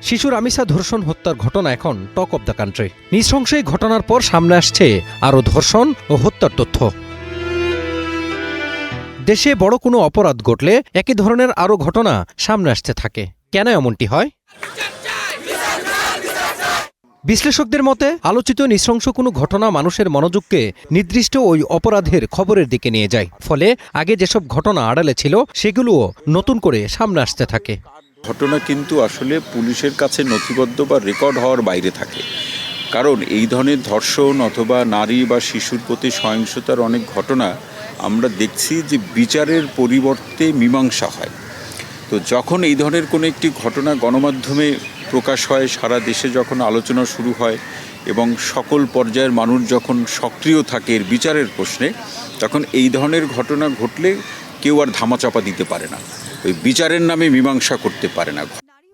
শিশু রামিসা ধর্ষণ হত্যার ঘটনা এখন টক অব দ্য কান্ট্রি। নৃশংস এই ঘটনার পর সামনে আসছে আরও ধর্ষণ ও হত্যার তথ্য। দেশে বড় কোনো অপরাধ ঘটলে একই ধরনের আরও ঘটনা সামনে আসতে থাকে। কেন এমনটি হয়? বিশ্লেষকদের মতে আলোচিত নৃশংস কোনো ঘটনা মানুষের মনোযোগকে নির্দিষ্ট ওই অপরাধের খবরের দিকে নিয়ে যায়। ফলে আগে যেসব ঘটনা আড়ালে ছিল সেগুলোও নতুন করে সামনে আসতে থাকে। ঘটনা কিন্তু আসলে পুলিশের কাছে নথিবদ্ধ বা রেকর্ড হওয়ার বাইরে থাকে, কারণ এই ধরনের ধর্ষণ অথবা নারী বা শিশুর প্রতি সহিংসতার অনেক ঘটনা আমরা দেখছি যে বিচারের পরিবর্তে মীমাংসা হয়। তো যখন এই ধরনের কোনো একটি ঘটনা গণমাধ্যমে প্রকাশ হয়, সারা দেশে যখন আলোচনা শুরু হয় এবং সকল পর্যায়ের মানুষ যখন সক্রিয় থাকে এর বিচারের প্রশ্নে, তখন এই ধরনের ঘটনা ঘটলে কেউ আর ধামাচাপা দিতে পারে না, ওই বিচারের নামে মীমাংসা করতে পারে না।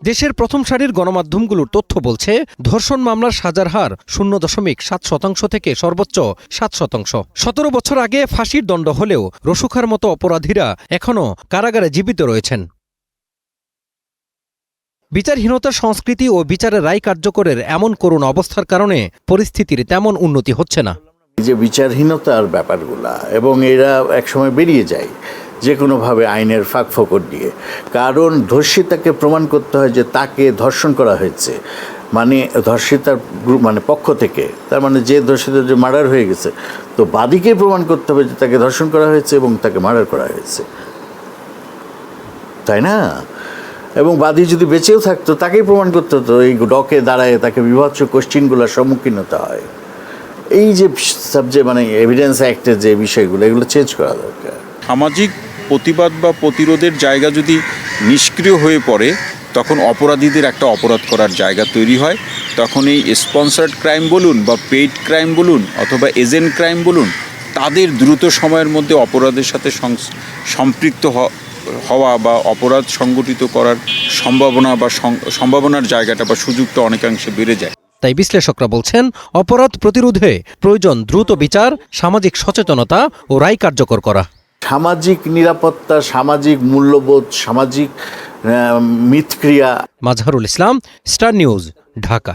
দেশের প্রথম সারির গণমাধ্যমগুলোর তথ্য বলছে ধর্ষণ মামলার সাজার হার 0.7% থেকে সর্বোচ্চ 7%। 17 বছর আগে ফাঁসির দণ্ড হলেও রসুখার মতো অপরাধীরা এখনও কারাগারে জীবিত রয়েছেন। বিচারহীনতার সংস্কৃতি ও বিচারের রায় কার্যকরের এমন করুণ অবস্থার কারণে পরিস্থিতির তেমন উন্নতি হচ্ছে না। যে বিচারহীনতার ব্যাপারগুলা এবং এরা একসময় বেরিয়ে যায় যে কোনোভাবে আইনের ফাঁকফোকর দিয়ে, কারণ ধর্ষিতাকে প্রমাণ করতে হয় যে তাকে ধর্ষণ করা হয়েছে, মানে ধর্ষিতার গ্রুপ মানে পক্ষ থেকে, তার মানে যে ধর্ষিতার যে মার্ডার হয়ে গেছে, তো বাদীকে প্রমাণ করতে হবে যে তাকে ধর্ষণ করা হয়েছে এবং তাকে মার্ডার করা হয়েছে, তাই না? এবং বাদী যদি বেঁচেও থাকতো তাকেই প্রমাণ করতে হতো, এই ডকে দাঁড়ায় তাকে বিভৎস কোশ্চিনগুলোর সম্মুখীন হতে হয়। এই যে সাবজেক্ট মানে এভিডেন্স অ্যাক্টের যে বিষয়গুলো, এগুলো চেঞ্জ করা দরকার। সামাজিক প্রতিবাদ বা প্রতিরোধের জায়গা যদি নিষ্ক্রিয় হয়ে পড়ে, তখন অপরাধীদের একটা অপরাধ করার জায়গা তৈরি হয়। তখন এই স্পন্সার্ড ক্রাইম বলুন বা পেইড ক্রাইম বলুন অথবা এজেন্ট ক্রাইম বলুন, তাদের দ্রুত সময়ের মধ্যে অপরাধের সাথে সম্পৃক্ত হওয়া বা অপরাধ সংগঠিত করার সম্ভাবনার জায়গাটা বা সুযোগটা অনেকাংশে বেড়ে যায়। তাই বিশ্লেষকরা বলছেন অপরাধ প্রতিরোধে প্রয়োজন দ্রুত বিচার, সামাজিক সচেতনতা ও রায় কার্যকর করা। সামাজিক নিরাপত্তা, সামাজিক মূল্যবোধ, সামাজিক মিথক্রিয়া। Mazharul Islam, star news, Dhaka.